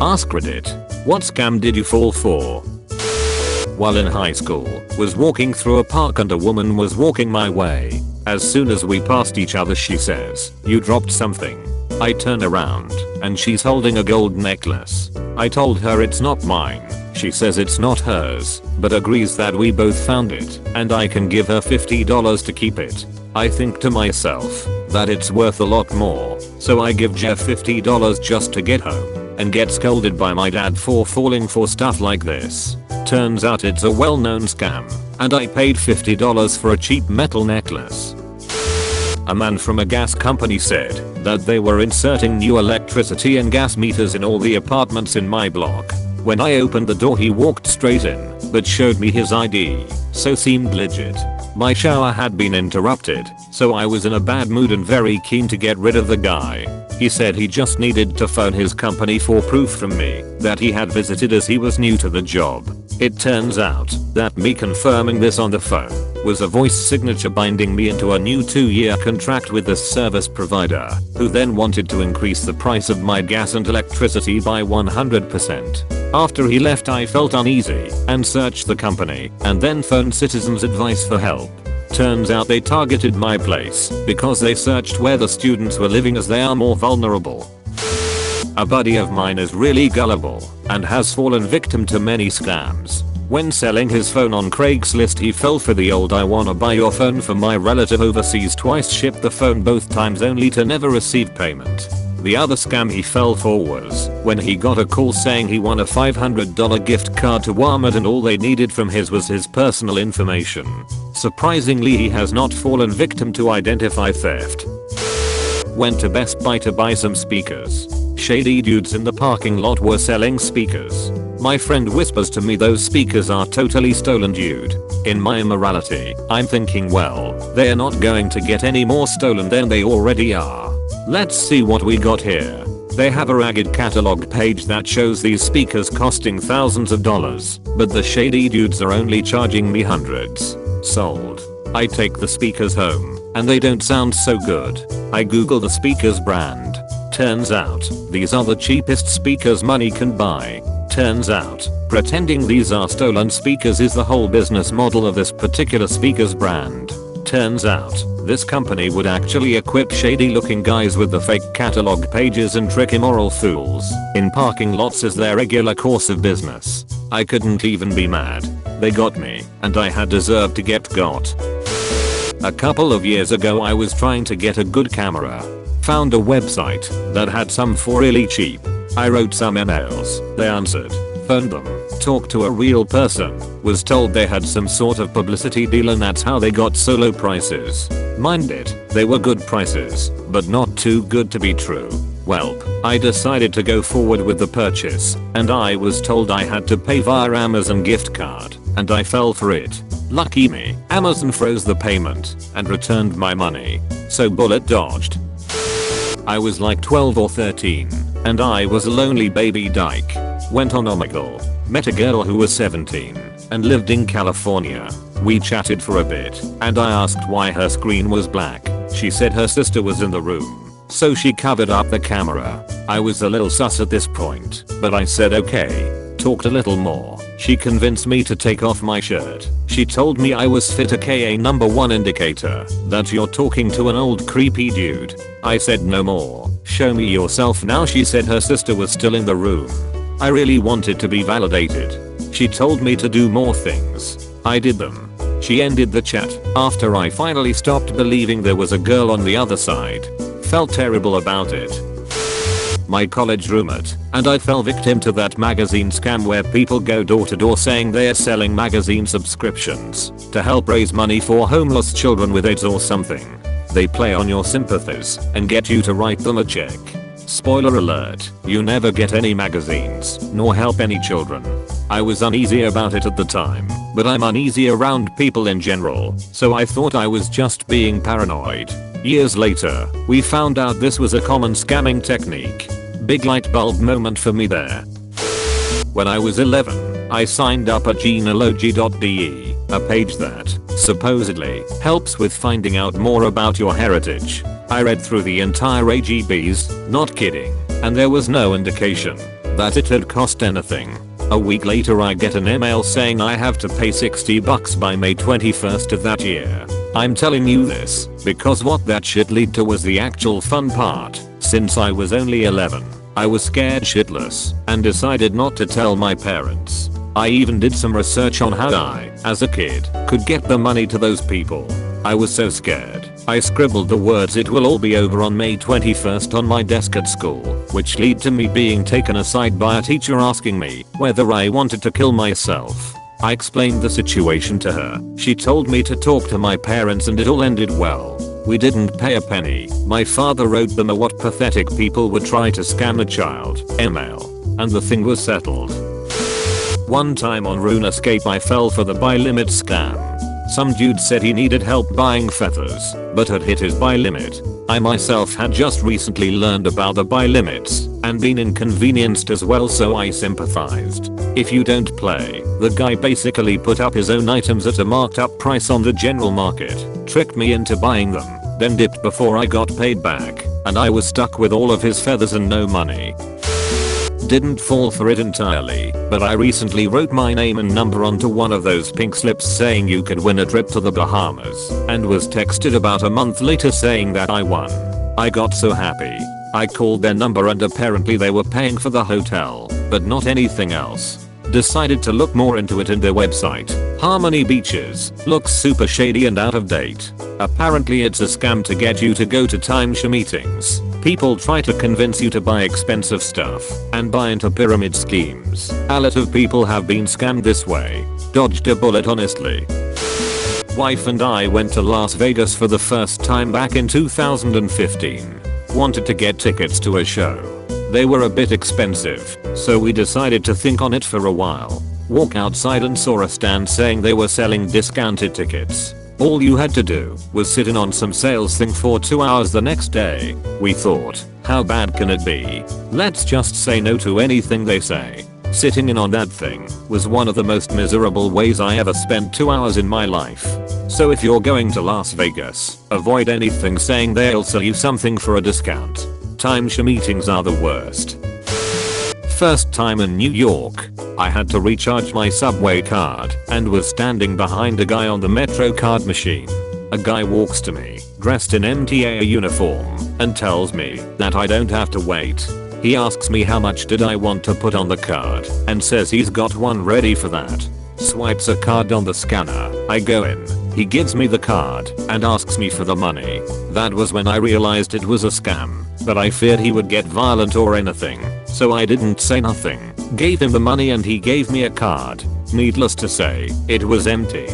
AskReddit. What scam did you fall for? While in high school, was walking through a park and a woman was walking my way. As soon as we passed each other she says, "You dropped something." I turn around and she's holding a gold necklace. I told her it's not mine. She says it's not hers, but agrees that we both found it and I can give her $50 to keep it. I think to myself that it's worth a lot more, so I give Jeff $50 just to get home and get scolded by my dad for falling for stuff like this. Turns out it's a well-known scam, and I paid $50 for a cheap metal necklace. A man from a gas company said that they were inserting new electricity and gas meters in all the apartments in my block. When I opened the door he walked straight in, but showed me his ID, so seemed legit. My shower had been interrupted, so I was in a bad mood and very keen to get rid of the guy. He said he just needed to phone his company for proof from me that he had visited as he was new to the job. It turns out that me confirming this on the phone was a voice signature binding me into a new 2-year contract with the service provider, who then wanted to increase the price of my gas and electricity by 100%. After he left I felt uneasy and searched the company and then phoned Citizens Advice for help. Turns out they targeted my place because they searched where the students were living as they are more vulnerable. A buddy of mine is really gullible and has fallen victim to many scams. When selling his phone on Craigslist he fell for the old "I wanna buy your phone for my relative overseas" twice, shipped the phone both times only to never receive payment. The other scam he fell for was when he got a call saying he won a $500 gift card to Walmart and all they needed from his was his personal information. Surprisingly he has not fallen victim to identity theft. Went to Best Buy to buy some speakers. Shady dudes in the parking lot were selling speakers. My friend whispers to me those speakers are totally stolen, dude. In my immorality, I'm thinking, well, they're not going to get any more stolen than they already are. Let's see what we got here. They have a ragged catalog page that shows these speakers costing thousands of dollars, but the shady dudes are only charging me hundreds. Sold. I take the speakers home, and they don't sound so good. I Google the speakers brand. Turns out, these are the cheapest speakers money can buy. Turns out, pretending these are stolen speakers is the whole business model of this particular speakers brand. Turns out, this company would actually equip shady looking guys with the fake catalog pages and trick immoral fools in parking lots as their regular course of business. I couldn't even be mad. They got me, and I had deserved to get got. A couple of years ago I was trying to get a good camera. Found a website that had some for really cheap. I wrote some emails, they answered, phoned them, talked to a real person, was told they had some sort of publicity deal and that's how they got so low prices. Mind it, they were good prices, but not too good to be true. Welp, I decided to go forward with the purchase, and I was told I had to pay via Amazon gift card, and I fell for it. Lucky me, Amazon froze the payment and returned my money, so bullet dodged. I was like 12 or 13, and I was a lonely baby dyke. Went on Omegle, met a girl who was 17 and lived in California. We chatted for a bit, and I asked why her screen was black. She said her sister was in the room, so she covered up the camera. I was a little sus at this point, but I said okay. Talked a little more. She convinced me to take off my shirt. She told me I was fit, aka number one indicator that you're talking to an old creepy dude. I said no more. Show me yourself now. She said her sister was still in the room. I really wanted to be validated. She told me to do more things. I did them. She ended the chat after I finally stopped believing there was a girl on the other side. Felt terrible about it. My college roommate and I fell victim to that magazine scam where people go door to door saying they're selling magazine subscriptions to help raise money for homeless children with AIDS or something. They play on your sympathies and get you to write them a check. Spoiler alert, you never get any magazines nor help any children. I was uneasy about it at the time, but I'm uneasy around people in general, so I thought I was just being paranoid. Years later, we found out this was a common scamming technique. Big light bulb moment for me there. When I was 11, I signed up at genealogy.de, a page that supposedly helps with finding out more about your heritage. I read through the entire AGBs, not kidding, and there was no indication that it had cost anything. A week later I get an email saying I have to pay $60 by May 21st of that year. I'm telling you this because what that shit led to was the actual fun part. Since I was only 11, I was scared shitless and decided not to tell my parents. I even did some research on how I, as a kid, could get the money to those people. I was so scared, I scribbled the words "it will all be over on May 21st" on my desk at school, which led to me being taken aside by a teacher asking me whether I wanted to kill myself. I explained the situation to her. She told me to talk to my parents and it all ended well. We didn't pay a penny. My father wrote them a "what pathetic people would try to scam a child" email, and the thing was settled. One time on RuneScape I fell for the buy limit scam. Some dude said he needed help buying feathers, but had hit his buy limit. I myself had just recently learned about the buy limits and been inconvenienced as well, so I sympathized. If you don't play, the guy basically put up his own items at a marked up price on the general market, tricked me into buying them, then dipped before I got paid back, and I was stuck with all of his feathers and no money. Didn't fall for it entirely, but I recently wrote my name and number onto one of those pink slips saying you could win a trip to the Bahamas, and was texted about a month later saying that I won. I got so happy. I called their number and apparently they were paying for the hotel, but not anything else. Decided to look more into it, and their website, Harmony Beaches, looks super shady and out of date. Apparently it's a scam to get you to go to timeshare meetings. People try to convince you to buy expensive stuff and buy into pyramid schemes. A lot of people have been scammed this way. Dodged a bullet honestly. Wife and I went to Las Vegas for the first time back in 2015. Wanted to get tickets to a show. They were a bit expensive, so we decided to think on it for a while. Walk outside and saw a stand saying they were selling discounted tickets. All you had to do was sit in on some sales thing for 2 hours the next day. We thought, how bad can it be? Let's just say no to anything they say. Sitting in on that thing was one of the most miserable ways I ever spent 2 hours in my life. So if you're going to Las Vegas, avoid anything saying they'll sell you something for a discount. Timeshare meetings are the worst. First time in New York, I had to recharge my subway card and was standing behind a guy on the Metro card machine. A guy walks to me, dressed in MTA uniform, and tells me that I don't have to wait. He asks me how much did I want to put on the card and says he's got one ready for that. Swipes a card on the scanner. I go in. He gives me the card and asks me for the money. That was when I realized it was a scam, but I feared he would get violent or anything, so I didn't say nothing. Gave him the money and he gave me a card. Needless to say, it was empty.